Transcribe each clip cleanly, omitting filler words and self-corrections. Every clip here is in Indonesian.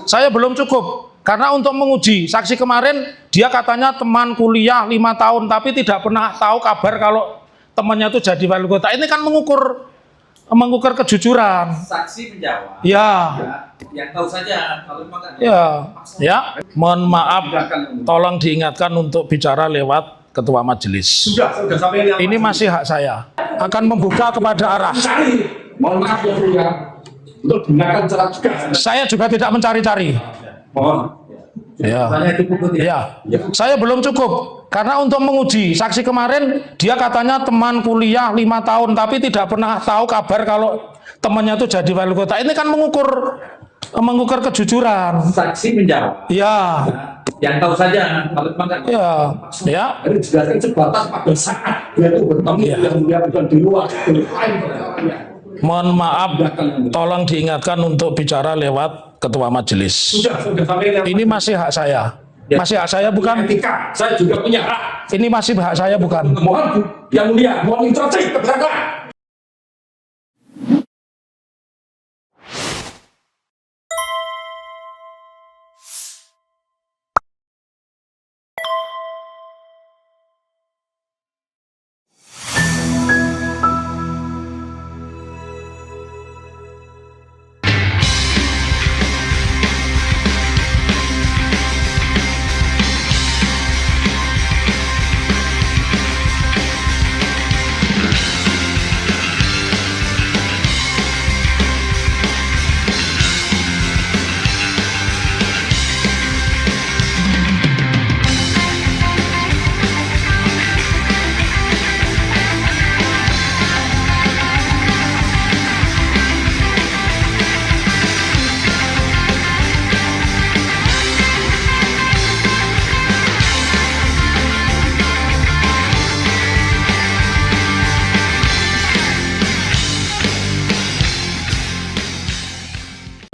Saya belum cukup. Karena untuk menguji, saksi kemarin dia katanya teman kuliah 5 tahun, tapi tidak pernah tahu kabar kalau temannya itu jadi wali kota. Ini kan mengukur kejujuran. Saksi menjawab. Ya. Yang tahu saja kalau memang Ya. Mohon maaf, tolong diingatkan untuk bicara lewat ketua majelis. Sudah sampai yang ini masih hak saya. Akan membuka kepada arah. Mohon maaf ya Bro ya. Untuk gunakan cara juga. Saya juga tidak mencari-cari. Mohon. Ya. Saya belum cukup. Karena untuk menguji, saksi kemarin dia katanya teman kuliah 5 tahun, tapi tidak pernah tahu kabar kalau temannya itu jadi wali kota. Ini kan mengukur kejujuran. saksi menjawab. Ya. Yang tahu saja kalau memang Ya. Ini dijelaskan sebatas pada saat dia itu bertemu yang mulia bukan di luar. Mohon maaf, tolong diingatkan untuk bicara lewat ketua majelis. Sudah sampai yang Ini masih hak saya. Masih hak saya bukan? etika. Saya juga punya hak. Ini masih hak saya bukan? Mohon yang mulia, mohon instruksi ke belakang.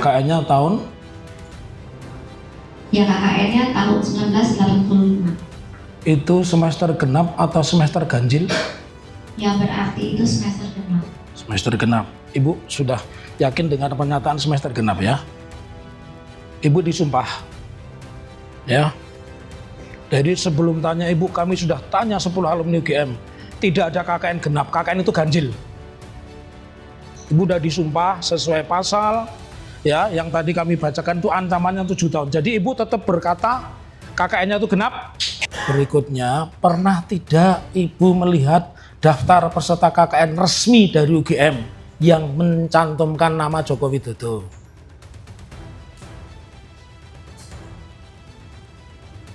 KKN-nya tahun? Ya, KKN-nya tahun 1985. Itu semester genap atau semester ganjil? Ya, berarti itu semester genap. Semester genap. Ibu sudah yakin dengan pernyataan semester genap ya? Ibu disumpah. Ya. Jadi sebelum tanya ibu, kami sudah tanya 10 alumni UGM. Tidak ada KKN genap, KKN itu ganjil. Ibu udah disumpah sesuai pasal ya, yang tadi kami bacakan itu ancamannya 7 tahun. Jadi ibu tetap berkata KKN-nya itu genap. Berikutnya, pernah tidak ibu melihat daftar peserta KKN resmi dari UGM yang mencantumkan nama Joko Widodo?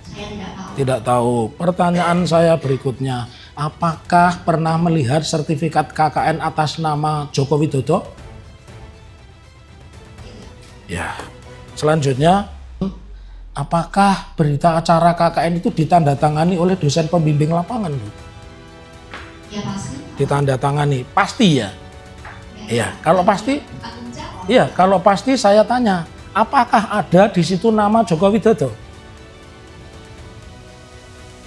Saya tidak tahu. Tidak tahu. Pertanyaan saya berikutnya, apakah pernah melihat sertifikat KKN atas nama Joko Widodo? Ya. Selanjutnya, apakah berita acara KKN itu ditandatangani oleh dosen pembimbing lapangan, Bu? Ya, pasti. Ditandatangani, pasti ya? Iya, kalau pasti, Tanggung jawab. iya, kalau pasti saya tanya, apakah ada di situ nama Joko Widodo?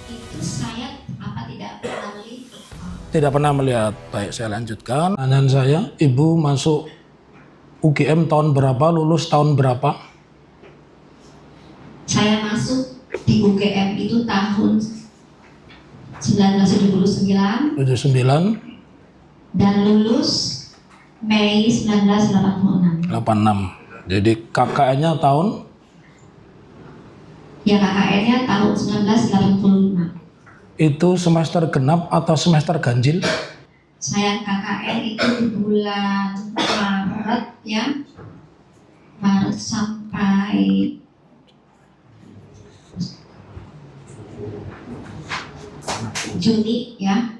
Itu saya tidak pernah melihat. Tidak pernah melihat. Baik, saya lanjutkan. Pertanyaan saya, Ibu masuk UGM tahun berapa, lulus tahun berapa? Saya masuk di UGM itu tahun 1979 79, dan lulus Mei 1986. 86. Jadi KKN-nya tahun? Ya, KKN-nya tahun 1985. Itu semester genap atau semester ganjil? Saya KKN itu di bulan Maret ya, Maret sampai Juni ya,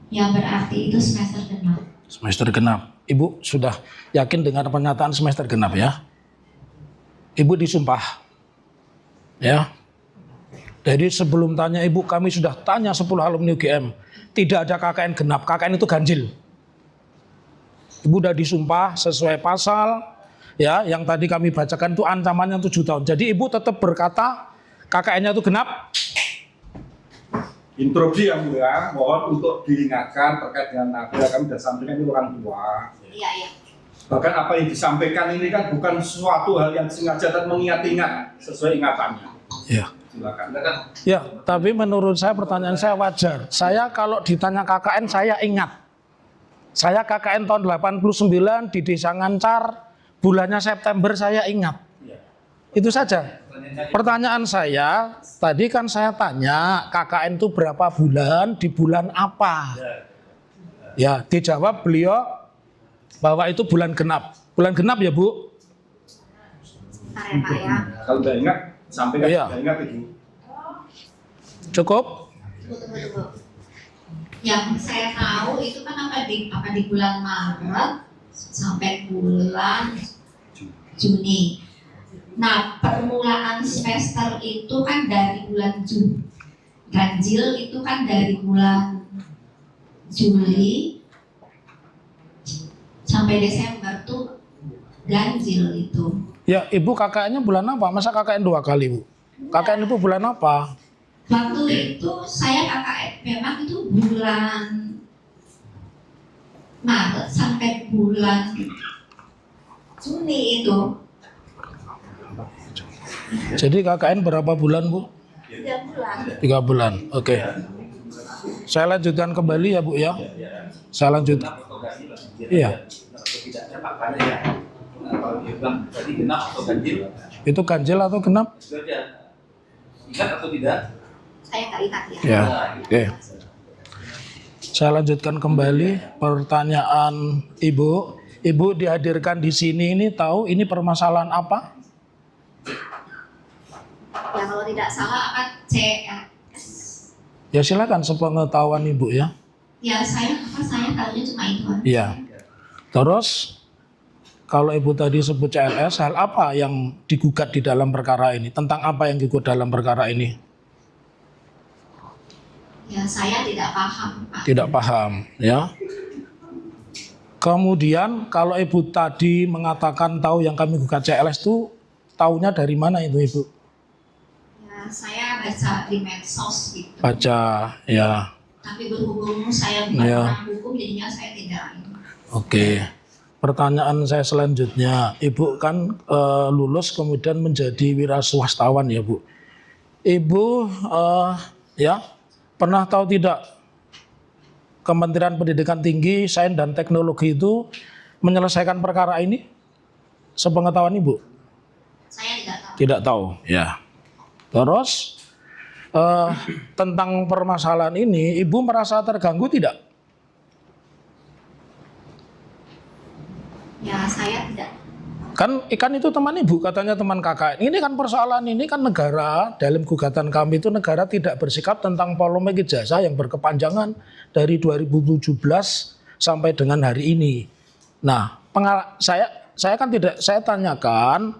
yang berarti itu semester genap. Semester genap. Ibu sudah yakin dengan pernyataan semester genap ya? Ibu disumpah. Ya. Jadi sebelum tanya ibu, kami sudah tanya 10 alumni UGM. Tidak ada KKN genap, KKN itu ganjil. Ibu udah disumpah sesuai pasal ya, yang tadi kami bacakan itu ancamannya 7 tahun. Jadi ibu tetap berkata KKN-nya itu genap. Instruksi yang mulia, mohon untuk diingatkan terkait dengan nada. Kami sudah sampaikan itu orang tua. Iya, iya. Bahkan apa yang disampaikan ini kan bukan suatu hal yang sengaja dan mengingat-ingat sesuai ingatannya. Ya. Silakan. Ya, tapi menurut saya pertanyaan saya wajar. Saya kalau ditanya KKN saya ingat. Saya KKN tahun 89 di Desa Ngancar, bulannya September saya ingat. Itu saja. Pertanyaan saya, tadi kan saya tanya KKN itu berapa bulan, di bulan apa? Ya, dijawab beliau bahwa itu bulan genap. Bulan genap ya, Bu? Bentar ya, Pak ya. Kalau udah ingat, sampaikan Iya. udah ingat itu. Cukup? Tunggu. Yang saya tahu itu kan apa di bulan Maret sampai bulan Juni. Nah, permulaan semester itu kan dari bulan Juni. Ganjil itu kan dari bulan Juli sampai Desember tuh ganjil itu. Ya, Ibu KKN-nya bulan apa? Masa KKN 2 kali, Bu? KKN itu bulan apa? Waktu itu saya KKN memang itu bulan Maret sampai bulan Juni itu. Jadi KKN berapa bulan, Bu? 3 bulan. 3 bulan. Oke. Saya lanjutkan kembali ya, Bu ya. Saya lanjutkan. Iya. Kalau dia bilang tadi genap atau ganjil, Itu ganjil atau genap? itu aja. Ingat atau tidak? Saya nggak ingat ya. Ya. Oke. Saya lanjutkan kembali pertanyaan Ibu. Ibu dihadirkan di sini ini tahu ini permasalahan apa? Ya kalau tidak salah akan CS. Ya silakan sepengetahuan Ibu ya. Ya saya tahunya cuma itu. Iya. Terus kalau Ibu tadi sebut CLS, hal apa yang digugat di dalam perkara ini? Tentang apa yang digugat dalam perkara ini? Ya saya tidak paham, Pak. Tidak paham, ya. Kemudian kalau Ibu tadi mengatakan tahu yang kami gugat CLS itu, tahunya dari mana itu Ibu? Ya saya baca di medsos gitu. Baca, ya. Tapi berhubung saya bukan Ya. orang hukum, jadinya saya tidak. Oke. Pertanyaan saya selanjutnya, Ibu kan lulus kemudian menjadi wira swastawan ya Bu. Ibu ya pernah tahu tidak Kementerian Pendidikan Tinggi, Sains dan Teknologi itu menyelesaikan perkara ini? Sepengetahuan Ibu? Saya tidak tahu. Tidak tahu, ya. Terus tentang permasalahan ini, Ibu merasa terganggu tidak? Ya saya tidak. Kan itu teman Ibu, katanya teman kakak. Ini kan persoalan ini kan negara, dalam gugatan kami itu negara tidak bersikap tentang polemik ijazah yang berkepanjangan dari 2017 sampai dengan hari ini. Nah, saya kan tidak, saya tanyakan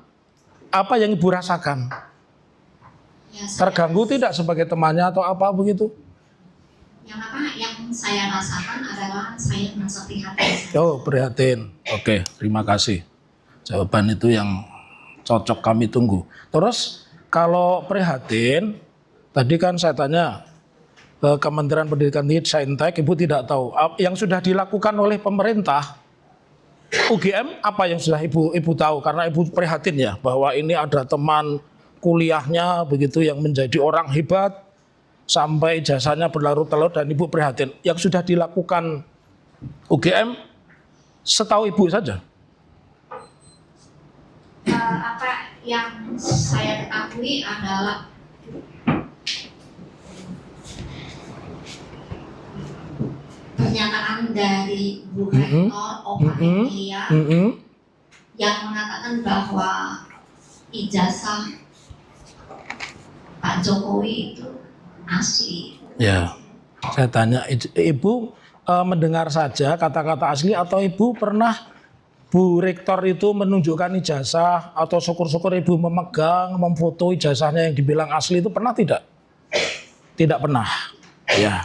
apa yang Ibu rasakan? Ya, Terganggu tidak sebagai temannya atau apa begitu? Yang saya rasakan adalah saya merasa prihatin. Oh, prihatin. Oke, terima kasih. Jawaban itu yang cocok kami tunggu. Terus kalau prihatin, tadi kan saya tanya ke Kementerian Pendidikan Tinggi Saintek, Ibu tidak tahu yang sudah dilakukan oleh pemerintah UGM apa yang sudah Ibu tahu, karena Ibu prihatin ya bahwa ini ada teman kuliahnya begitu yang menjadi orang hebat sampai jasanya berlarut-larut dan Ibu prihatin. Yang sudah dilakukan UGM setahu Ibu saja. Apa yang saya ketahui adalah pernyataan dari Bu Rektor Opa Emilia yang mengatakan bahwa ijazah Pak Jokowi itu asli. Ya, saya tanya, Ibu mendengar saja kata-kata asli atau Ibu pernah Bu Rektor itu menunjukkan ijazah atau syukur-syukur Ibu memegang, memfoto ijazahnya yang dibilang asli itu pernah tidak? Tidak pernah. Ya.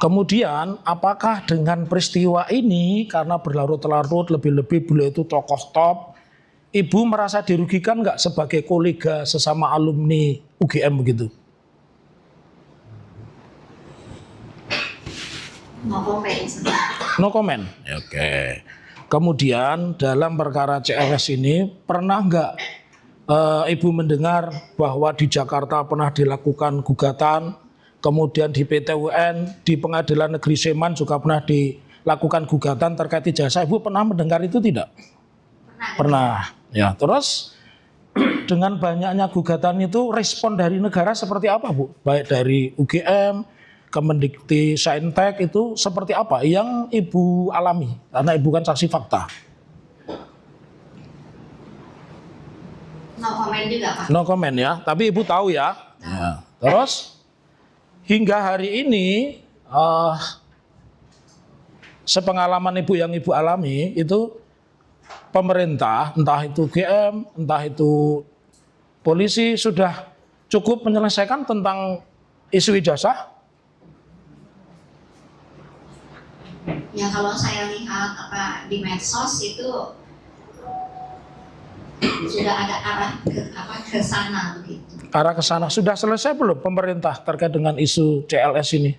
Kemudian apakah dengan peristiwa ini karena berlarut-larut lebih-lebih beliau itu tokoh top, Ibu merasa dirugikan nggak sebagai kolega sesama alumni UGM begitu? No comment. No comment. Oke. Kemudian dalam perkara CLS ini pernah nggak Ibu mendengar bahwa di Jakarta pernah dilakukan gugatan, kemudian di PT UN, di Pengadilan Negeri Sleman juga pernah dilakukan gugatan terkait ijazah. Ibu pernah mendengar itu tidak? Pernah. Ya, terus dengan banyaknya gugatan itu respon dari negara seperti apa, Bu? Baik dari UGM, Kemendikti Saintek itu seperti apa yang Ibu alami? Karena Ibu kan saksi fakta. No comment juga, Pak. No comment ya, tapi Ibu tahu ya. Ya. Terus hingga hari ini sepengalaman Ibu yang Ibu alami itu pemerintah, entah itu GM, entah itu polisi sudah cukup menyelesaikan tentang isu ijazah? Ya kalau saya lihat di medsos itu sudah ada arah ke sana begitu. Arah ke sana sudah selesai belum pemerintah terkait dengan isu CLS ini?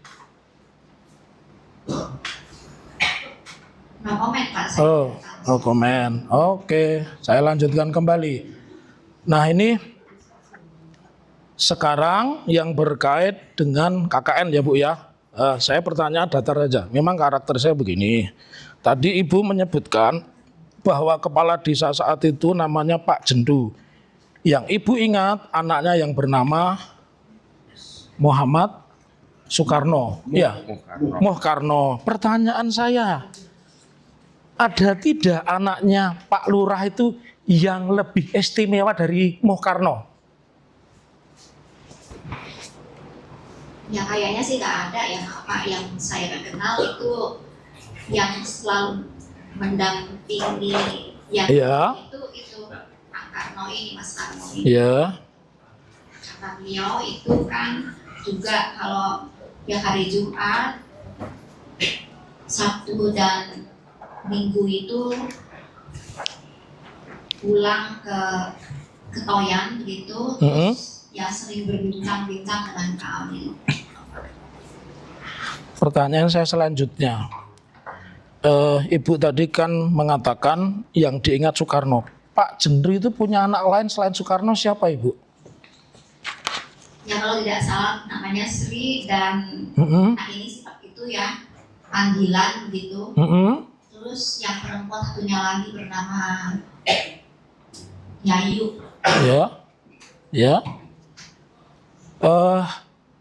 No comment, Pak. No comment. Oke, saya lanjutkan kembali. Nah ini sekarang yang berkait dengan KKN ya Bu ya. Saya pertanyaan datar aja. Memang karakter saya begini. Tadi Ibu menyebutkan bahwa kepala desa saat itu namanya Pak Jendu. Yang Ibu ingat anaknya yang bernama Muhammad Soekarno. Ya, Muhkarno. Pertanyaan saya, ada tidak anaknya Pak Lurah itu yang lebih istimewa dari Muhkarno? Ya kayaknya sih nggak ada ya, Pak. Yang saya kenal itu yang selalu mendampingi yang itu Pak Karno ini, Mas Karno ini. Ya. Kata beliau itu kan juga kalau ya hari Jumat, Sabtu dan Minggu itu pulang ke Ketoyan begitu, terus ya sering berbincang-bincang dengan kami. Pertanyaan saya selanjutnya. Ibu tadi kan mengatakan yang diingat Soekarno. Pak Jendu itu punya anak lain selain Soekarno siapa Ibu? Ya kalau tidak salah namanya Sri dan nah ini seperti itu ya, panggilan begitu. Terus yang perempuan satunya lagi bernama Yayu. Ya, ya.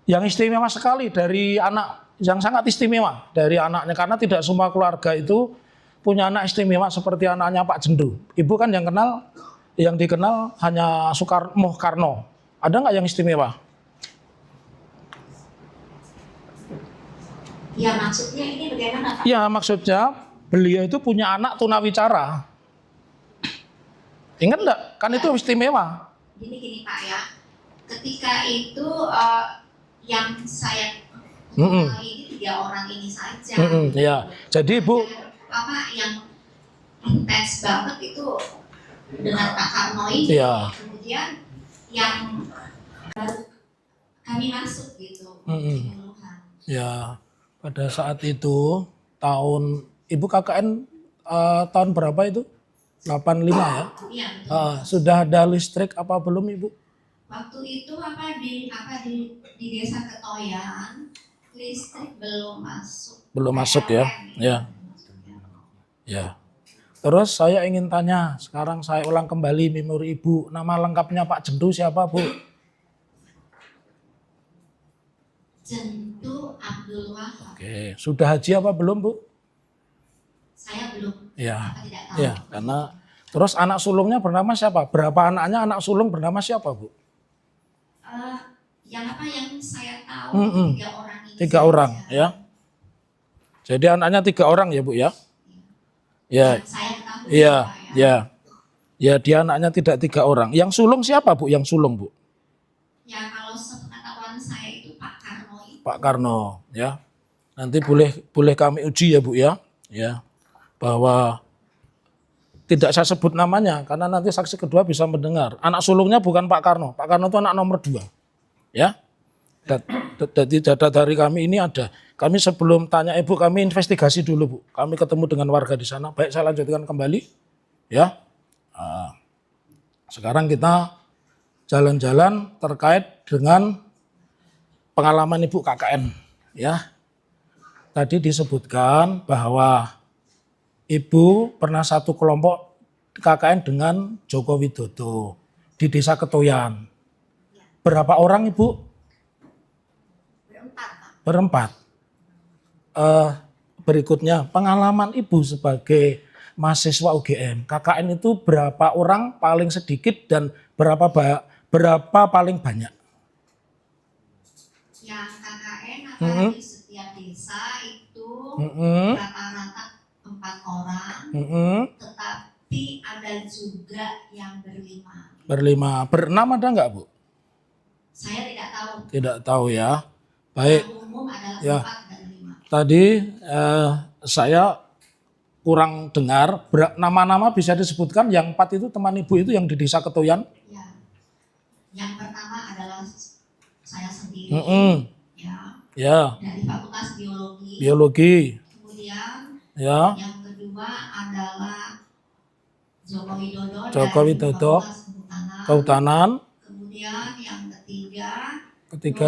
Yang istimewa sekali dari anak, yang sangat istimewa dari anaknya, karena tidak semua keluarga itu punya anak istimewa seperti anaknya Pak Jendu. Ibu kan yang dikenal hanya Muhkarno. Ada nggak yang istimewa? Ya maksudnya ini bagaimana Pak? Ya maksudnya beliau itu punya anak tunawicara. Ingat nggak? Kan itu istimewa. Gini Pak ya, ketika itu yang saya ini 3 orang ini saja. Ya, jadi Ibu apa yang intens banget itu dengan Pak Karno ini. Ya. Kemudian yang baru kami masuk gitu. Ya, pada saat itu tahun Ibu KKN tahun berapa itu? 85 ya? Iya. Sudah ada listrik apa belum Ibu? Waktu itu di desa Ketoyan listrik belum masuk. Belum masuk ya? Ya. Ya. Terus saya ingin tanya, sekarang saya ulang kembali memori Ibu. Nama lengkapnya Pak Jendu siapa Bu? Jendu Abdul Wahab. Oke, sudah haji apa belum Bu? Saya belum. Ya. Tidak tahu. Ya, karena terus anak sulungnya bernama siapa? Berapa anaknya anak sulung bernama siapa Bu? Yang saya tahu 3 orang ini. 3 orang ya. Jadi anaknya 3 orang ya Bu ya? Ya. Saya tahu. Iya, ya. Ya dia anaknya tidak 3 orang. Yang sulung siapa Bu? Yang sulung Bu? Ya kalau sepengetahuan saya itu Pak Karno itu. Pak Karno ya. Nanti boleh kami uji ya Bu ya. Ya. Bahwa tidak saya sebut namanya karena nanti saksi kedua bisa mendengar. Anak sulungnya bukan Pak Karno. Pak Karno itu anak nomor 2. Ya. Jadi data dari kami ini ada. Kami sebelum tanya Ibu, kami investigasi dulu Bu. Kami ketemu dengan warga di sana. Baik, saya lanjutkan kembali. Ya. Sekarang kita jalan-jalan terkait dengan pengalaman Ibu KKN. Ya. Tadi disebutkan bahwa Ibu pernah satu kelompok KKN dengan Joko Widodo di Desa Ketoyan. Berapa orang Ibu? Berempat. Berikutnya, pengalaman Ibu sebagai mahasiswa UGM, KKN itu berapa orang paling sedikit dan berapa paling banyak? Yang KKN di setiap desa itu rata-rata 4 orang, tetapi ada juga yang berlima. Berenam ada nggak Bu? Saya tidak tahu. Tidak tahu ya. Baik. Yang umum adalah Ya. 4 dan 5. Tadi saya kurang dengar, nama-nama bisa disebutkan yang 4 itu teman Ibu itu yang di Desa Ketoyan? Ya. Yang pertama adalah saya sendiri, Ya. dari Fakultas Biologi. Kemudian Ya. yang kedua adalah Joko Widodo Joko dari Widodo, Fakultas Kehutanan. Kemudian yang ketiga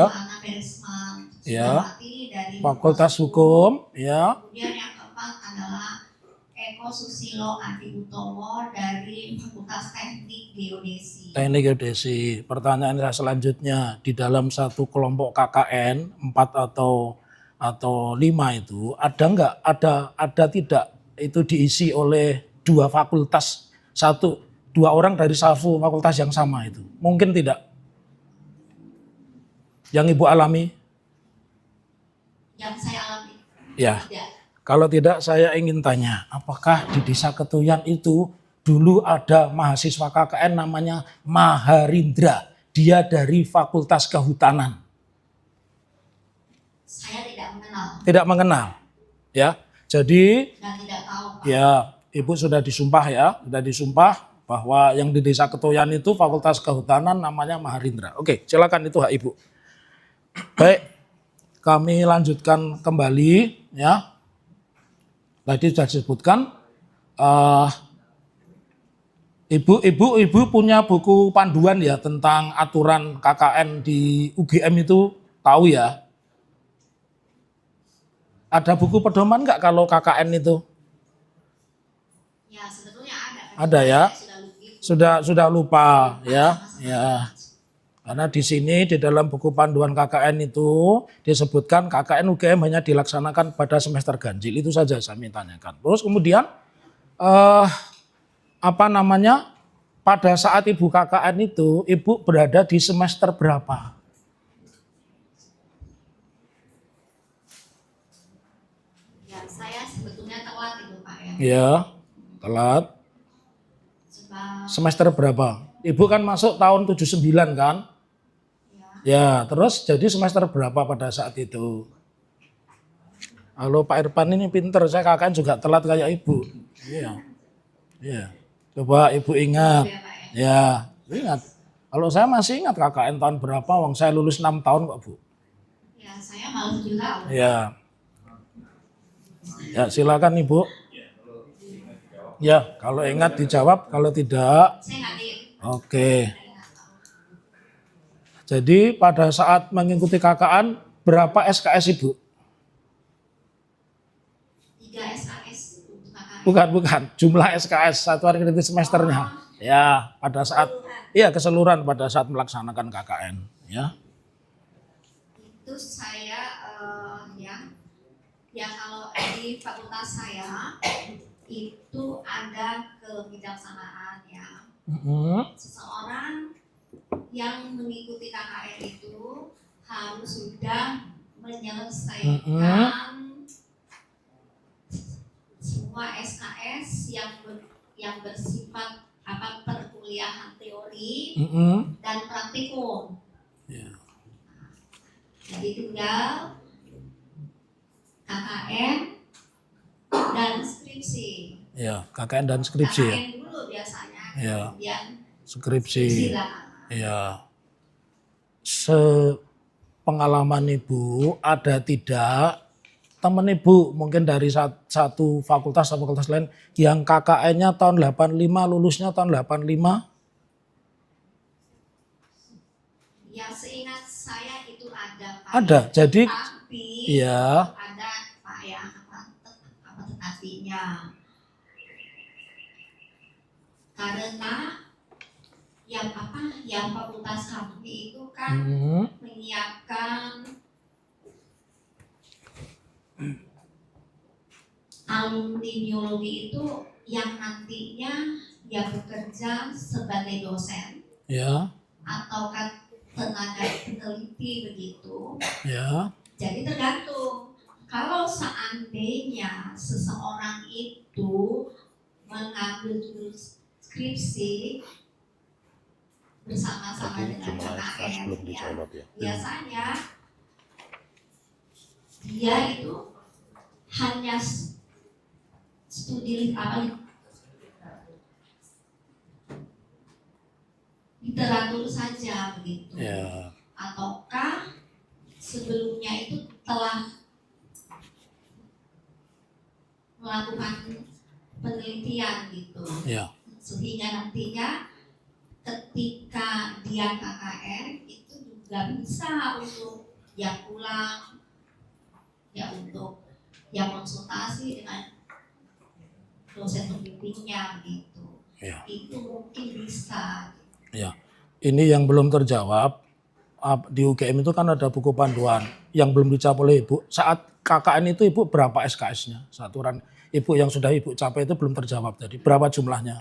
Ana Berisman Ya. Suciwati dari Fakultas Hukum. Ya. Kemudian yang keempat adalah Eko Susilo Adi Utomo dari Fakultas Teknik Geodesi. Teknik Geodesi. Pertanyaan saya selanjutnya, di dalam satu kelompok KKN 4 atau 5 itu ada tidak itu diisi oleh 2 fakultas, 2 orang dari satu fakultas yang sama itu? Mungkin tidak. Yang Ibu alami? Yang saya alami. Ya. Tidak. Kalau tidak, saya ingin tanya, apakah di Desa Ketoyan itu dulu ada mahasiswa KKN namanya Maharindra? Dia dari Fakultas Kehutanan. Saya tidak mengenal. Tidak mengenal. Ya. Jadi Dan tidak tahu, Pak. ya, Ibu sudah disumpah ya, sudah disumpah bahwa yang di Desa Ketoyan itu Fakultas Kehutanan namanya Maharindra. Oke, silakan, itu hak Ibu. Baik, kami lanjutkan kembali ya. Tadi sudah disebutkan, Ibu punya buku panduan ya tentang aturan KKN di UGM itu, tahu ya? Ada buku pedoman nggak kalau KKN itu? Ya, sebetulnya ada. Ada ya? Sudah lupa ya. Ya. Karena di sini di dalam buku panduan KKN itu disebutkan KKN UGM hanya dilaksanakan pada semester ganjil, itu saja saya tanyakan. Terus kemudian pada saat Ibu KKN itu Ibu berada di semester berapa? Ya, saya sebetulnya telat itu, Pak ya. Ya, telat. Semester berapa? Ibu kan masuk tahun 79 kan? Ya, terus jadi semester berapa pada saat itu? Halo Pak Irfan ini pinter, saya KKN juga telat kayak Ibu. Iya. Iya. Coba Ibu ingat. Ya, ingat. Kalau saya masih ingat KKN tahun berapa, wong saya lulus 6 tahun kok Bu. Ya, saya malah 7 tahun. Ya. Ya, silakan Ibu. Ya, kalau ingat dijawab, kalau tidak. Saya nggak ingat. Oke. Jadi pada saat mengikuti KKN berapa SKS Ibu? 3 SKS untuk KKN. Bukan. Jumlah SKS satu hari kredit semesternya. Ya, pada saat keseluruhan pada saat melaksanakan KKN. Ya. Itu saya ya kalau di fakultas saya itu ada kebijaksanaan ya. Seseorang yang mengikuti KKN itu harus sudah menyelesaikan semua SKS yang bersifat perkuliahan teori dan praktikum. Ya. Jadi tinggal KKN dan skripsi. Ya, KKN dan skripsi ya. KKN dulu biasanya, Ya. kemudian Skripsi. belakangan. Ya. sepengalaman Ibu, ada tidak teman Ibu mungkin dari satu fakultas atau fakultas lain yang KKN-nya tahun 85, lulusnya tahun 85? Ya seingat saya itu ada Pak. Ada, jadi tapi ya. ada Pak ya apa tetapinya. Karena yang fakultas kami itu kan menyiapkan alumni biologi itu yang nantinya dia bekerja sebagai dosen Ya. atau kan tenaga peneliti begitu. Ya. Jadi tergantung. Kalau seandainya seseorang itu mengambil skripsi bersama-sama dengan KKN, ya, biasanya dia itu hanya studi literatur saja begitu, Ya. ataukah sebelumnya itu telah melakukan penelitian gitu, Ya. sehingga nantinya ketika dia KKN itu juga bisa untuk yang pulang ya untuk yang konsultasi dengan dosen pembimbingnya gitu. Ya. Itu mungkin bisa. Ya, ini yang belum terjawab. Di UGM itu kan ada buku panduan yang belum dicapai oleh Ibu. Saat KKN itu Ibu berapa SKS-nya? Saturan Ibu yang sudah Ibu capai itu belum terjawab tadi. Berapa jumlahnya?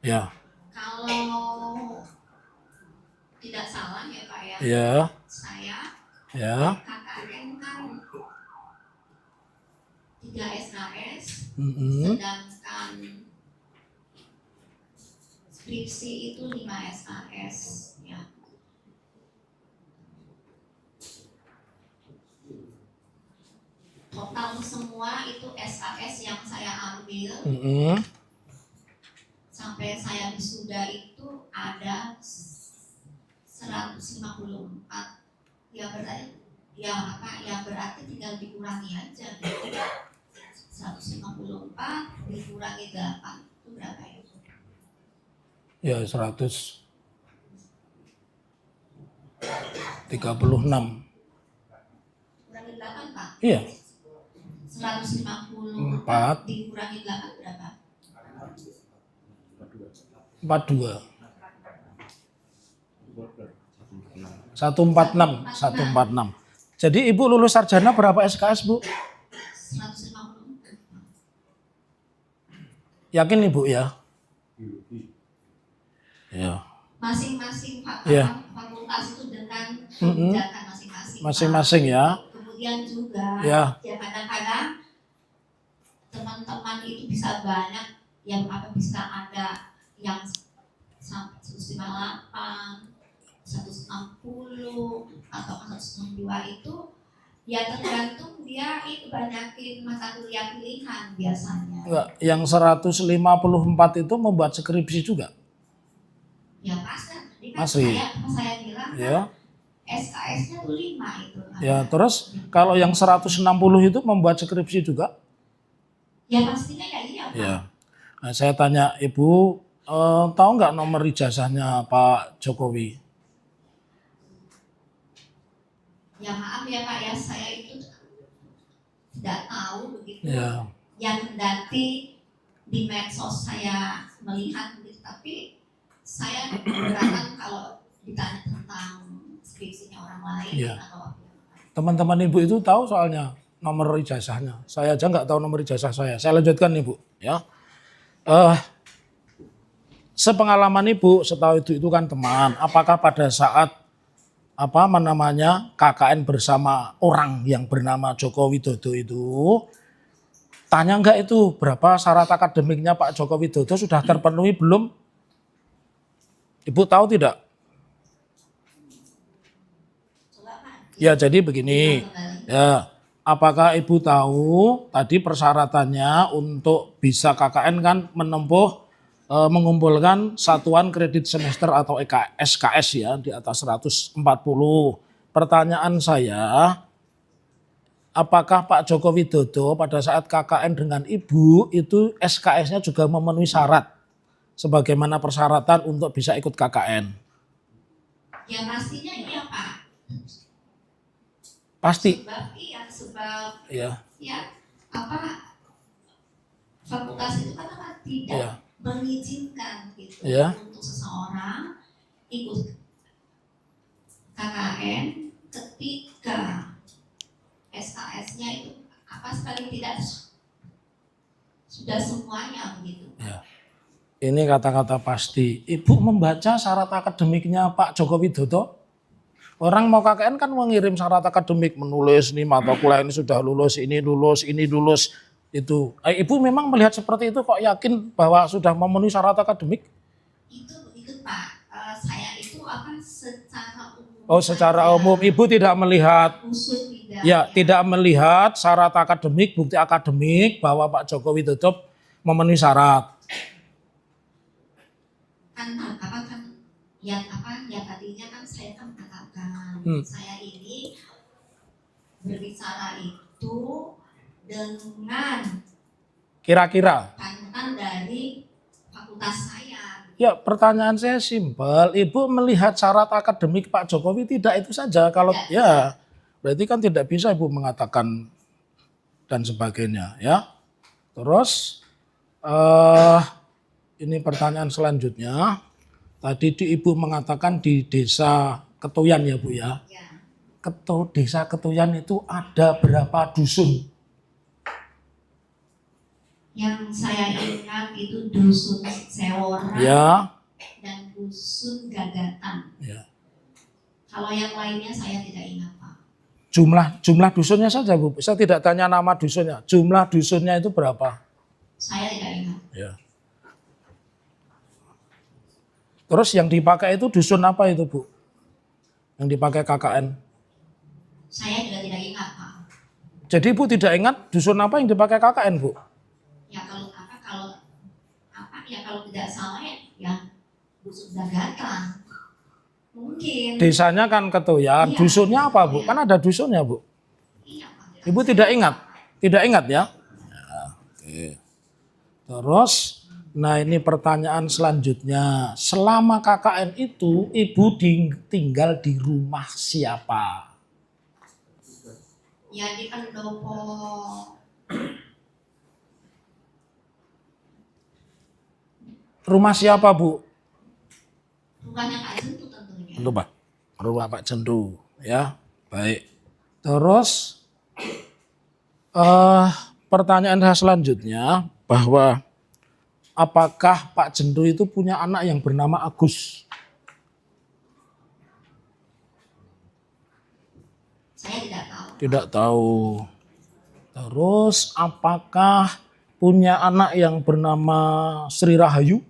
Ya. Kalau tidak salah ya Pak ya. Ya. Saya Ya. KKN kan 3 SKS, Mm-mm. sedangkan skripsi itu 5 SKS ya. Total semua itu SKS yang saya ambil Mm-mm. sampai saya wisuda itu ada 154. Ya berarti tinggal dikurangi aja gitu. 154 dikurangi 8 itu berapa ya? Ya 136. Kurangi 8 Pak? Iya. 154 dikurangi 8 berapa? 42. 146. Jadi Ibu lulus sarjana berapa SKS, Bu? 154. Yakin Ibu ya? Ya. Masing-masing Ya. fakultas itu dengan Mm-mm. kebijakan masing-masing. Pak. Masing-masing ya. Kemudian juga Ya. kadang-kadang teman-teman itu bisa banyak yang bisa ada yang sampai 158, 160 atau 162 itu ya tergantung dia itu banyakin mata kuliah pilihan biasanya. Enggak, yang 154 itu membuat skripsi juga. Ya pasti. Jadi kan Masih. saya bilang Ya. SKS-nya tuh 5 itu. Ya, terus kalau yang 160 itu membuat skripsi juga? Ya pastinya ya iya Pak. Ya. Nah, saya tanya Ibu, tahu nggak nomor ijazahnya Pak Jokowi? Ya maaf ya Pak ya, saya itu tidak tahu begitu. Ya. Yang kendati di medsos saya melihat begitu, tapi saya keberatan kalau ditanya tentang skripsinya orang lain Ya. atau apa. Teman-teman Ibu itu tahu soalnya nomor ijazahnya. Saya aja nggak tahu nomor ijazah saya. Saya lanjutkan Ibu. Ya. Sepengalaman Ibu, setahu itu kan teman. Apakah pada saat KKN bersama orang yang bernama Joko Widodo itu, tanya nggak itu berapa syarat akademiknya Pak Joko Widodo sudah terpenuhi belum? Ibu tahu tidak? Coba Pak. Ya jadi begini. Ya, apakah Ibu tahu tadi persyaratannya untuk bisa KKN kan menempuh mengumpulkan satuan kredit semester atau SKS ya di atas 140. Pertanyaan saya, apakah Pak Joko Widodo pada saat KKN dengan Ibu itu SKS-nya juga memenuhi syarat sebagaimana persyaratan untuk bisa ikut KKN? Ya pastinya iya Pak. Pasti. Sebab Ya. Fakultas itu kan tidak mengizinkan gitu untuk seseorang ikut KKN ketika SKS-nya itu sekali tidak sudah semuanya begitu. Ya. Ini kata-kata pasti. Ibu membaca syarat akademiknya Pak Joko Widodo? Orang mau KKN kan mengirim syarat akademik, menulis nih mata kuliah ini sudah lulus, ini lulus, ini lulus. Itu. Ibu memang melihat seperti itu kok yakin bahwa sudah memenuhi syarat akademik? Itu Pak, saya itu secara umum. Oh, secara umum Ibu tidak melihat. Tidak melihat syarat akademik, bukti akademik bahwa Pak Joko Widodo memenuhi syarat. Ya tadinya kan saya kan katakan saya ini berbicara itu dengan kira-kira panutan dari fakultas saya. Ya, pertanyaan saya simpel. Ibu melihat syarat akademik Pak Jokowi tidak itu saja. Kalau ya, berarti kan tidak bisa Ibu mengatakan dan sebagainya ya. Terus ini pertanyaan selanjutnya. Tadi Ibu mengatakan di desa Ketuyan ya Bu ya. Desa Ketuyan itu ada berapa dusun? Yang saya ingat itu dusun Sewora dan dusun Gagatan. Ya. Kalau yang lainnya saya tidak ingat Pak. Jumlah dusunnya saja Bu. Saya tidak tanya nama dusunnya. Jumlah dusunnya itu berapa? Saya tidak ingat. Ya. Terus yang dipakai itu dusun apa itu Bu? Yang dipakai KKN? Saya juga tidak ingat Pak. Jadi Ibu tidak ingat dusun apa yang dipakai KKN Bu? Ya kalau tidak salah ya dusun Gagatan. Mungkin. Desanya kan Ketuyan, dusunnya apa Bu? Kan ada dusunnya Bu. Iya Pak. Ibu tidak ingat? Tidak ingat ya? Oke. Terus, nah ini pertanyaan selanjutnya. Selama KKN itu Ibu tinggal di rumah siapa? Ya di pendopo. Rumah siapa Bu? Rumahnya Pak Jendu tentunya. Rumah Pak Jendu ya. Baik. Terus pertanyaan saya selanjutnya bahwa apakah Pak Jendu itu punya anak yang bernama Agus? Saya tidak tahu. Tidak tahu. Terus apakah punya anak yang bernama Sri Rahayu?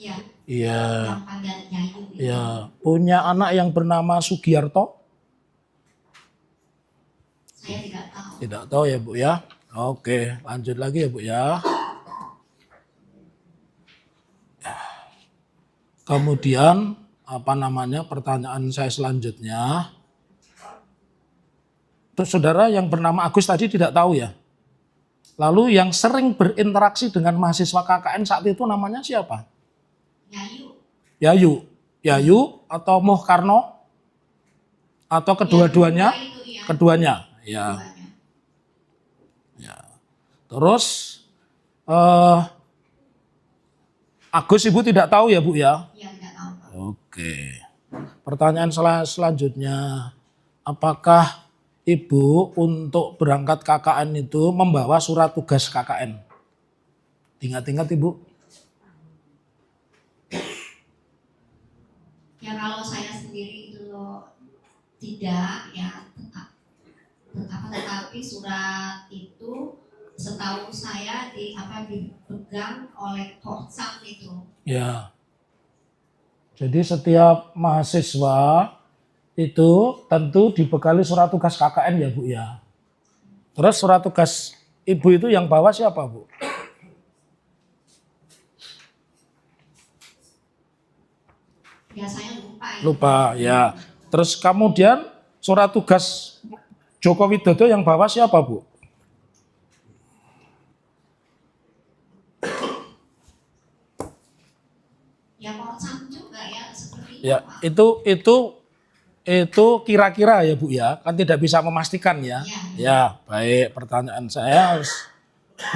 Iya. Iya. Yang panggil Yayu. Iya. Punya anak yang bernama Sugiarto? Saya tidak tahu. Tidak tahu ya Bu ya. Oke, lanjut lagi ya Bu ya. Kemudian pertanyaan saya selanjutnya. Terus saudara yang bernama Agus tadi tidak tahu ya. Lalu yang sering berinteraksi dengan mahasiswa KKN saat itu namanya siapa? Yayu atau Moh Karno? Atau kedua-duanya? Keduanya. Ya. Terus Agus Ibu tidak tahu ya Bu ya? Iya, tidak tahu. Oke. Pertanyaan selanjutnya, apakah Ibu untuk berangkat KKN itu membawa surat tugas KKN? Ingat-ingat Ibu? Ya kalau saya sendiri itu tidak ya tetapi surat itu setahu saya dipegang oleh Korsam itu. Ya. Jadi setiap mahasiswa itu tentu dibekali surat tugas KKN ya Bu ya. Terus surat tugas Ibu itu yang bawa siapa Bu? Ya saya lupa ya. Lupa ya. Terus kemudian surat tugas Joko Widodo yang bawa siapa, Bu? Ya Polsam juga ya seperti Ya, itu. Pak. itu kira-kira ya, Bu ya. Kan tidak bisa memastikan ya. Ya. Ya, baik. Pertanyaan saya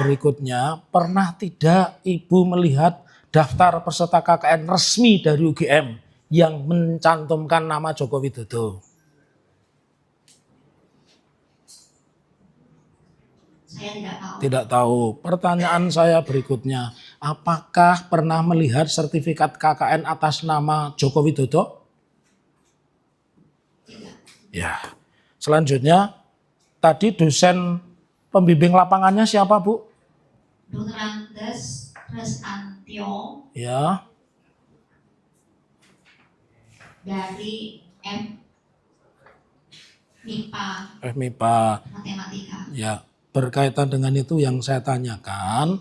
berikutnya, pernah tidak Ibu melihat daftar peserta KKN resmi dari UGM yang mencantumkan nama Joko Widodo? Saya tidak tahu. Tidak tahu. Pertanyaan saya berikutnya, apakah pernah melihat sertifikat KKN atas nama Joko Widodo? Tidak. Ya. Selanjutnya, tadi dosen pembimbing lapangannya siapa, Bu? Dr. Andes Restantio Ya. dari MIPA MIPA. Matematika. Ya. Berkaitan dengan itu yang saya tanyakan,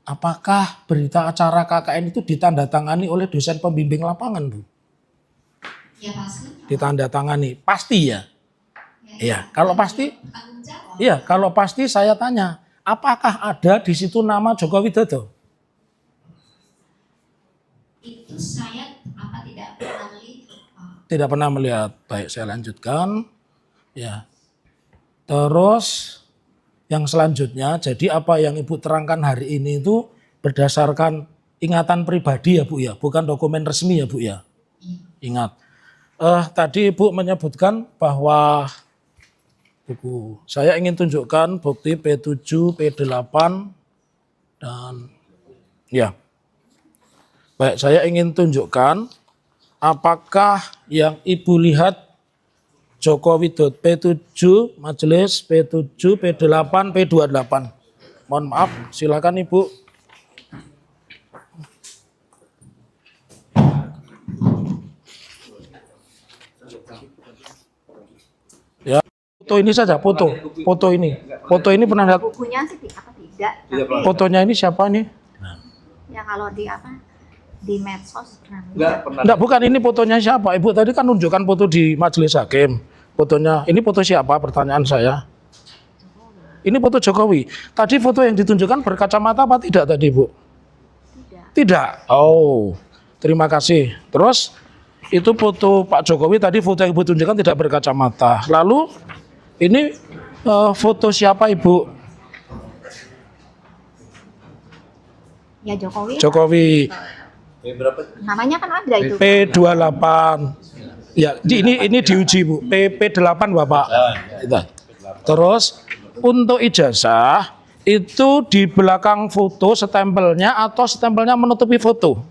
apakah berita acara KKN itu ditandatangani oleh dosen pembimbing lapangan, Bu? Ya pasti. Ditandatangani. Pasti ya? Iya, kalau pasti, Tanggung jawab. iya, kalau pasti saya tanya, apakah ada di situ nama Joko Widodo? Itu saya tidak pernah melihat. Pak. Tidak pernah melihat. Baik, saya lanjutkan. Ya. Terus yang selanjutnya, jadi apa yang Ibu terangkan hari ini itu berdasarkan ingatan pribadi ya, Bu ya, bukan dokumen resmi ya, Bu ya. Ingat. Tadi Ibu menyebutkan bahwa buku. Saya ingin tunjukkan bukti P7, P8 dan ya. Baik, saya ingin tunjukkan apakah yang Ibu lihat Joko Widodo P7, majelis P7, P8, P28. Mohon maaf, silakan Ibu. Ya, foto ini saja, foto ini. Foto ini pernah lihat? Bukunya sih tidak. Iya, Pak. Fotonya ini siapa nih? Ya kalau di di medsos Enggak pernah. Enggak, bukan ini fotonya siapa? Ibu tadi kan nunjukkan foto di majelis hakim. Fotonya, ini foto siapa? Pertanyaan saya. Ini foto Jokowi. Tadi foto yang ditunjukkan berkacamata apa tidak tadi, Bu? Tidak. Oh, terima kasih. Terus itu foto Pak Jokowi tadi, foto yang Ibu tunjukkan tidak berkacamata. Lalu ini foto siapa, Ibu? Ya Jokowi. Jokowi. Berapa? Namanya kan ada itu. P28. Ya, ini diuji, Bu. P8 Bapak. Itu. Terus untuk ijazah itu di belakang foto stempelnya atau stempelnya menutupi foto?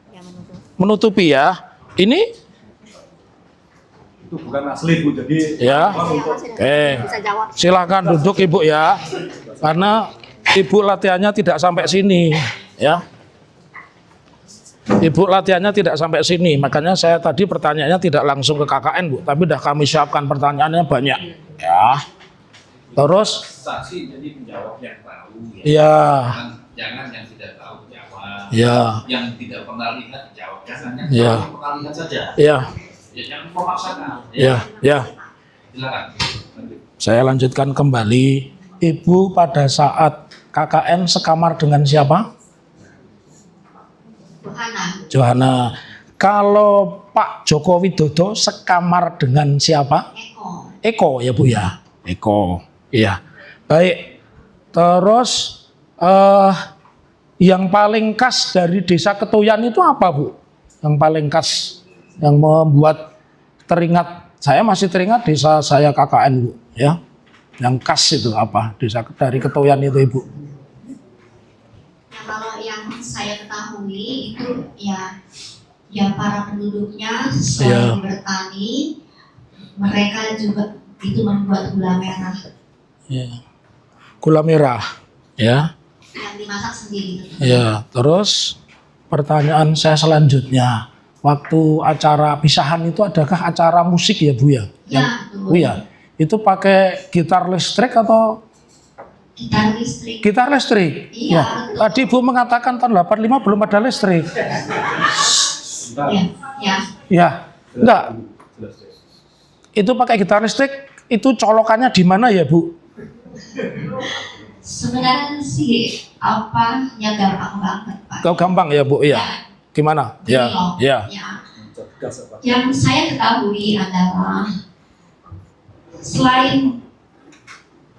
Ya menutup. Menutupi ya. Ini Itu bukan asli, Bu. Jadi ya. Oke. Bisa jawab. Silakan duduk Ibu ya. Karena Ibu latihannya tidak sampai sini, ya. Ibu latihannya tidak sampai sini, makanya saya tadi pertanyaannya tidak langsung ke KKN, Bu, tapi udah kami siapkan pertanyaannya banyak, ya. Terus, Saksi jadi menjawab yang tahu ya. ya, Jangan yang tidak tahu jawab. ya, Yang tidak pernah lihat jawab. Jangan yang Ya. pernah lihat saja. ya, Ya, jangan memaksakan. ya, ya. Silakan. Lanjut. Saya lanjutkan kembali. Ibu pada saat KKN sekamar dengan siapa? Johana. Kalau Pak Joko Widodo sekamar dengan siapa? Eko ya, Bu ya. Eko. Iya. Baik. Terus yang paling khas dari Desa Ketuyan itu apa, Bu? Yang paling khas yang membuat teringat, saya masih teringat desa saya KKN, Bu, ya. Yang khas itu apa? Desa dari Ketuyan itu, Ibu. Ya, kalau yang saya ketahui itu ya para penduduknya selain bertani, mereka juga itu membuat gula merah Ya. Gula merah, ya. yang dimasak sendiri. Ya, terus pertanyaan saya selanjutnya, waktu acara pisahan itu adakah acara musik ya, Bu ya? Ya, Bu ya, itu pakai gitar listrik atau gitar listrik. gitar listrik? Iya, Ya. Tadi Bu mengatakan tahun 85 belum ada listrik. Sebentar. Ya, ya. Ya, enggak. Jelas. Itu pakai gitar listrik, itu colokannya di mana ya, Bu? Sebenarnya sih ya gampang banget, Pak. Kau gampang ya, Bu? Iya. Gimana? Gini Ya, loh, ya. Yang saya ketahui adalah selain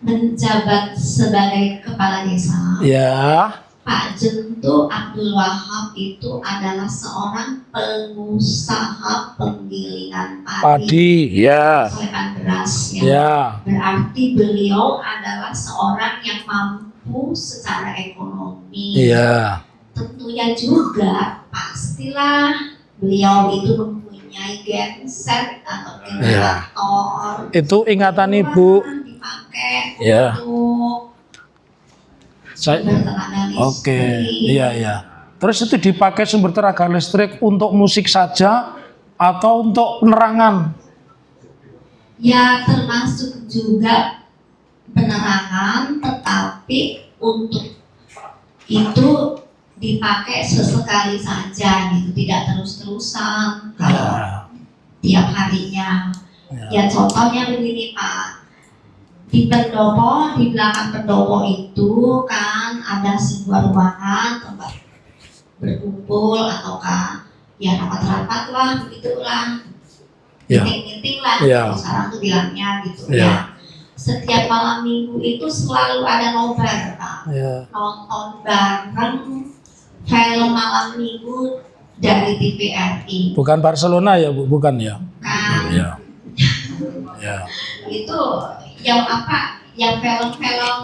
menjabat sebagai kepala desa, Ya. Pak Jento Abdul Wahab itu adalah seorang pengusaha penggilingan Padi, ya. selepan beras ya. Ya. Berarti beliau adalah seorang yang mampu secara ekonomi. Iya. Tentunya juga pastilah beliau itu mempunyai genset atau generator. Itu ingatan Ibu. Dipakai Ya. untuk Saya bertenaga listrik. Oke, iya iya. Terus itu dipakai sumber tenaga listrik untuk musik saja atau untuk penerangan? Ya termasuk juga penerangan, tetapi untuk itu dipakai sesekali saja gitu, tidak terus-terusan kalau tiap harinya. Ya contohnya begini Pak, di pendopo, di belakang pendopo itu kan ada sebuah ruangan tempat berkumpul ataukah ya rapat-rapat lah begitulah, Ya. meeting lah, Ya. sekarang tuh bilangnya gitu Ya. ya. Setiap malam minggu itu selalu ada nobar Pak, Ya. nonton bareng film malam minggu dari TVRI. Bukan Barcelona ya, Bu? Bukan ya? Kan Ya. Ya. itu yang film-film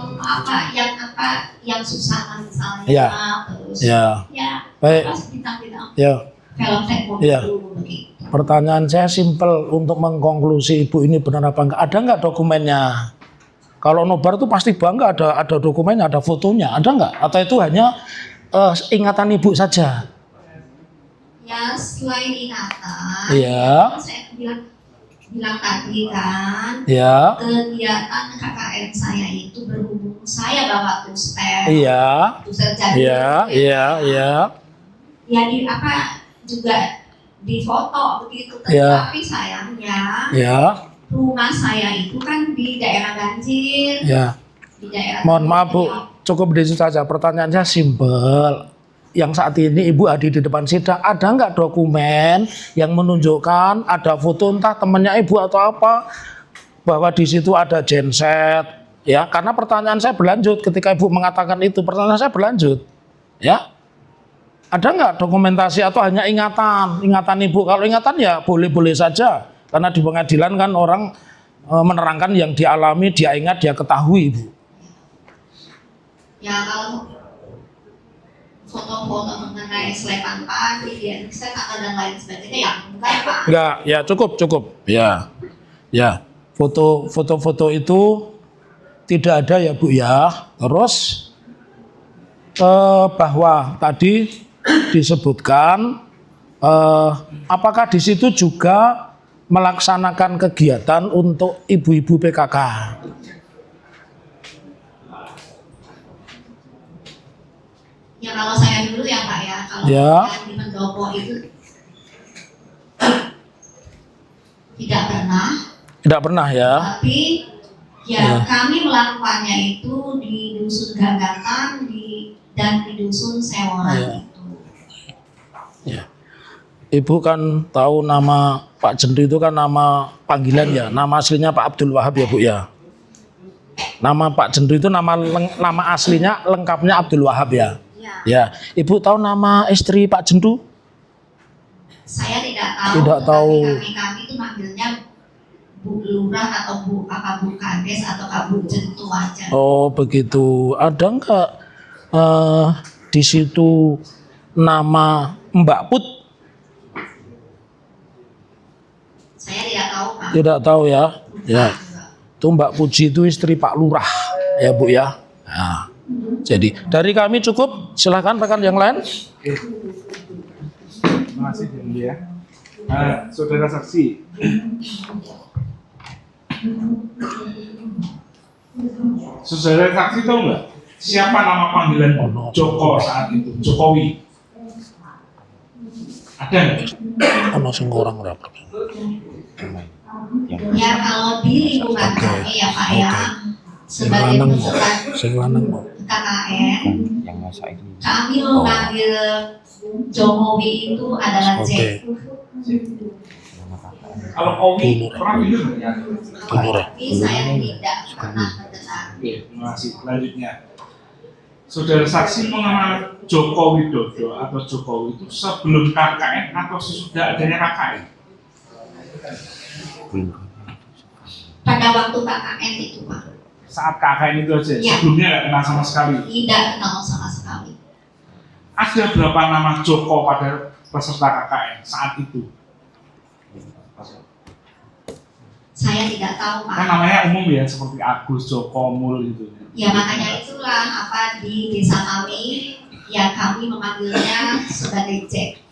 yang Susana misalnya, Ya. terus Ya. ya Baik. bintang-bintang Ya. film teknologi Ya. begitu. Pertanyaan saya simpel untuk mengkonklusi Ibu ini benar apa enggak? Ada enggak dokumennya? Kalau nobar itu pasti bangga ada dokumennya, ada fotonya, ada enggak? Atau itu hanya ingatan Ibu saja? Ya selain ingatan, Iya. saya bilang tadi kan, Ya. kegiatan KKN saya itu berhubung saya bawa tuster, Iya. tuster jadi Iya, iya, iya. ya juga difoto begitu, Ya. tetapi sayangnya Ya. rumah saya itu kan di daerah banjir, Ya. di daerah. Mohon maaf Bu, cukup di situ saja. Pertanyaannya simpel. Yang saat ini Ibu hadir di depan sidang, ada nggak dokumen yang menunjukkan ada foto entah temannya Ibu atau apa bahwa di situ ada genset, ya? Karena pertanyaan saya berlanjut ketika Ibu mengatakan itu, pertanyaan saya berlanjut, ya? Ada nggak dokumentasi atau hanya ingatan Ibu? Kalau ingatan ya boleh-boleh saja, karena di pengadilan kan orang menerangkan yang dialami, dia ingat, dia ketahui, Ibu. Ya kalau foto-foto mengenai selepan padi, genset dan lain sebagainya ya enggak Pak. Enggak, ya cukup. Ya. Ya. Foto-foto itu tidak ada ya Bu ya. Terus bahwa tadi disebutkan apakah di situ juga melaksanakan kegiatan untuk ibu-ibu PKK? Ya kalau saya dulu ya Pak ya, kalau Ya. yang di pendopo itu tidak pernah. Tidak pernah ya. Tapi ya kami melakukannya itu di dusun Gagatan dan di dusun Seworan Ya. itu. Ya. Ibu kan tahu nama Pak Jento itu kan nama panggilan ya, nama aslinya Pak Abdul Wahab ya Bu ya. Nama Pak Jento itu nama aslinya lengkapnya Abdul Wahab ya. Ya, Ibu tahu nama istri Pak Jento? Saya tidak tahu. Tidak tahu. Kami itu manggilnya Bu Lurah atau Bu Kades atau Bu Jento aja. Oh begitu. Ada enggak di situ nama Mbak Put? Saya tidak tahu Pak. Tidak tahu ya. Ya. Juga. Itu Mbak Puji itu istri Pak Lurah ya Bu ya. Nah, jadi dari kami cukup. Silahkan rekan yang lain. Terima kasih ya. Saudara saksi. Saudara saksi tahu nggak siapa nama panggilan Joko saat itu? Jokowi. Ada nggak? Ono sing orang ora. Ya kalau di lingkungan kami ya Pak ya, Sing sebagai lanang, peserta sing lanang mau. KKN, yang masak itu. kami memanggil Jokowi itu adalah Oke. Jack. Kalau Owi pernah minum nggak ya? Bener ya? Tapi saya tidak pernah mendengar. Oke, terima kasih. Selanjutnya, saudara saksi mengenal Joko Widodo atau Jokowi itu sebelum KKN atau sesudah adanya KKN? Pada waktu KKN itu Pak, Saat KKN itu aja, Ya. sebelumnya nggak kenal sama sekali. tidak kenal sama sekali. Ada berapa nama Joko pada peserta KKN saat itu? Saya tidak tahu Kan Pak. namanya umum ya, seperti Agus, Joko, Mul gitu. Ya makanya itulah apa di desa kami, ya kami memanggilnya sebagai Jack.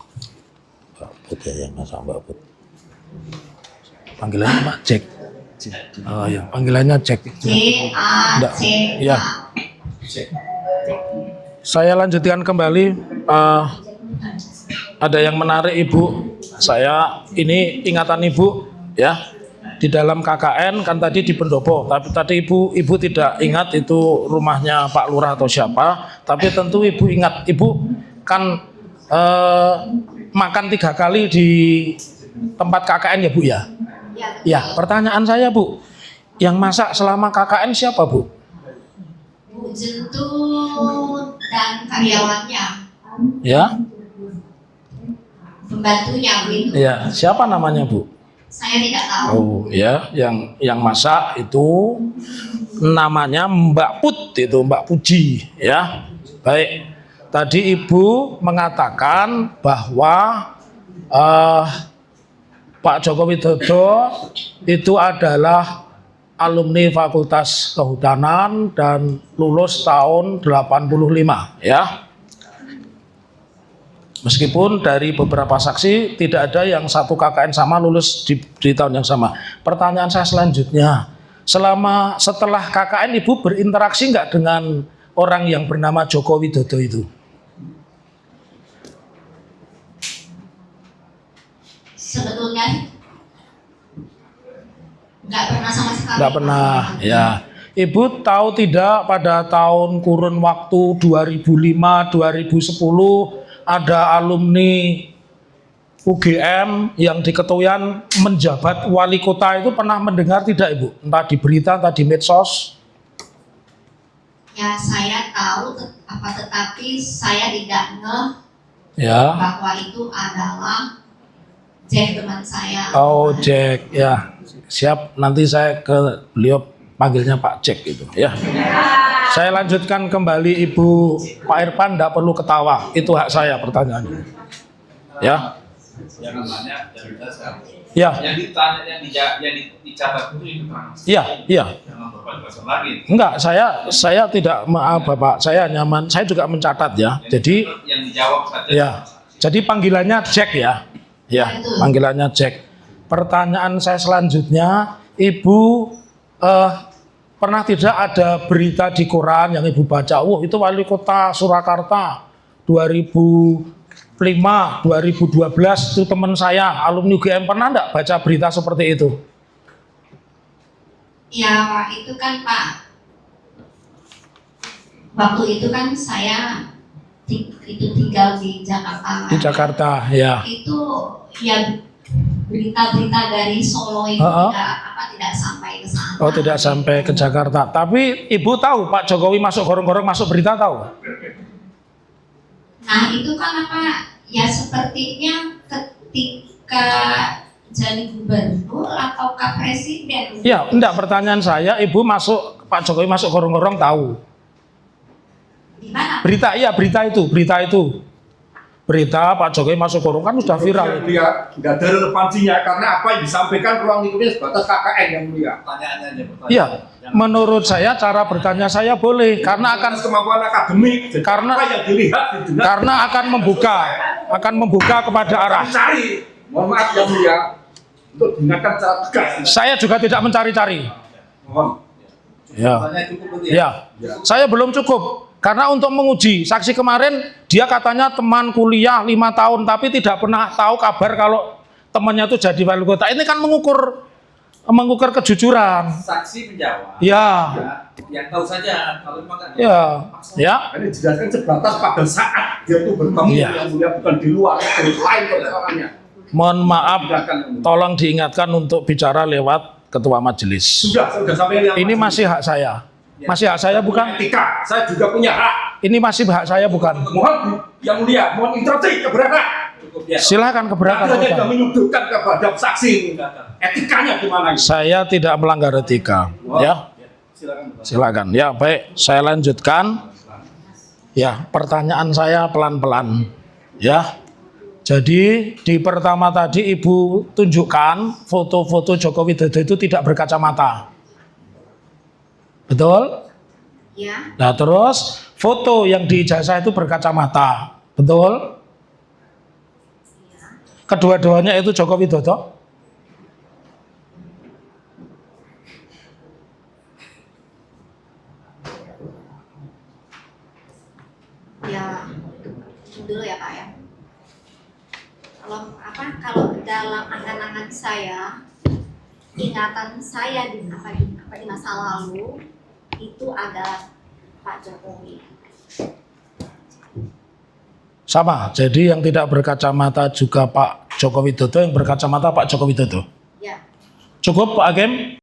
Mbak Put ya yang masak Mbak Put. Panggilannya Pak Jack. Oh ya, panggilannya Jack. J A Enggak. C Ya. A. Saya lanjutkan kembali. Ada yang menarik Ibu. Saya ini ingatan Ibu ya. Di dalam KKN kan tadi di Pendopo, tapi tadi ibu tidak ingat itu rumahnya Pak Lurah atau siapa, tapi tentu Ibu ingat. Ibu kan makan 3 kali di tempat KKN ya Bu ya? Ya, pertanyaan saya Bu, yang masak selama KKN siapa Bu? Bu Jentut dan karyawannya, Ya, pembantunya Bu. ya, siapa namanya Bu? Saya tidak tahu. Oh ya, yang masak itu namanya Mbak Put, itu Mbak Puji ya. Baik, tadi Ibu mengatakan bahwa Pak Joko Widodo itu adalah alumni Fakultas Kehutanan dan lulus tahun 85 ya. Meskipun dari beberapa saksi tidak ada yang satu KKN sama lulus di tahun yang sama. Pertanyaan saya selanjutnya, setelah KKN Ibu berinteraksi nggak dengan orang yang bernama Joko Widodo itu? Sebetulnya nggak pernah sama sekali. Nggak pernah, ya. Ibu tahu tidak pada tahun kurun waktu 2005-2010 ada alumni UGM yang di Ketuyan menjabat wali kota itu pernah mendengar tidak Ibu? Entah di berita, entah di medsos? Ya saya tahu, tetapi saya tidak ngeh Ya. bahwa itu adalah Jack teman saya. Oh Jack, ya siap. Nanti saya ke beliau panggilnya Pak Jack itu, ya. Saya lanjutkan kembali Ibu. Pak Irfan tidak perlu ketawa, itu hak saya pertanyaannya. Ya. Jangan banyak, jangan dasar. Ya. Yang ditanya, yang dicatat itu keterangan. Iya, iya. Jangan berbagai lagi. Enggak, saya tidak, maaf Bapak, saya nyaman. Saya juga mencatat ya. Jadi Yang dijawab saja. ya. Jadi panggilannya Jack ya. Ya, panggilannya Jack. Pertanyaan saya selanjutnya, Ibu pernah tidak ada berita di koran yang Ibu baca, wah itu wali kota Surakarta 2005, 2012 itu teman saya alumni UGM, pernah enggak baca berita seperti itu? Ya Pak, itu kan Pak, waktu itu kan saya itu tinggal di Jakarta. Di Jakarta, ya. Itu ya berita-berita dari Solo itu tidak sampai ke sana. Oh, tidak sampai ke Jakarta. Tapi Ibu tahu Pak Jokowi masuk gorong-gorong masuk berita, tahu? Nah itu kan apa? Ya sepertinya ketika jadi gubernur ataukah presiden. Ya, enggak, pertanyaan saya, Ibu masuk, Pak Jokowi masuk gorong-gorong tahu? Di mana? Berita, iya berita itu. Berita Pak Jokowi masuk gorong kan sudah viral. Dia nggak ada relevansinya karena apa yang disampaikan ruang lingkupnya sebatas KKN yang mulia. Pertanyaannya aja. Iya, menurut saya cara bertanya saya boleh karena akan kemampuan akademik. Jadi Karena- apa yang dilihat didengar. karena akan membuka kepada arah. Cari, mohon maaf yang mulia, untuk diingatkan secara tegas. Saya juga tidak mencari-cari. Mohon. Ya. Pertanyaan cukup berarti ya? Ya, saya belum cukup. Karena untuk menguji, saksi kemarin dia katanya teman kuliah 5 tahun tapi tidak pernah tahu kabar kalau temannya itu jadi wali kota. Ini kan mengukur kejujuran. Saksi menjawab. Ya. Yang tahu saja kalau memang kan. Ya. Ya. Ini dijelaskan sebatas pada saat dia itu bertemu Iya. yang mulia, bukan di luar dari lain persoalannya. Mohon maaf, Tindakan yang mulia. tolong diingatkan untuk bicara lewat ketua majelis. Sudah sampai yang Ini masih hak saya. Masih hak saya bukan? etika. Saya juga punya hak. Ini masih hak saya bukan? Mohon yang mulia, mohon interupsi keberatan. Cukup ya. Silakan keberatan. Anda tidak Sultan. menyudutkan kepada saksi. Etikanya gimana? Saya tidak melanggar etika. Ya, Silakan. silakan. Ya, baik. Saya lanjutkan. Ya, pertanyaan saya pelan-pelan. Ya. Jadi di pertama tadi Ibu tunjukkan foto-foto Joko Widodo itu tidak berkacamata. Betul? Ya, Nah, terus foto yang di ijazah itu berkacamata. Betul? Kedua-duanya itu Joko Widodo. ya dulu ya Pak ya. Kalau dalam angan-angan saya, ingatan saya di masa lalu itu ada Pak Jokowi. Sama, jadi yang tidak berkacamata juga Pak Joko Widodo, yang berkacamata Pak Joko Widodo. Ya, Cukup Pak Hakim?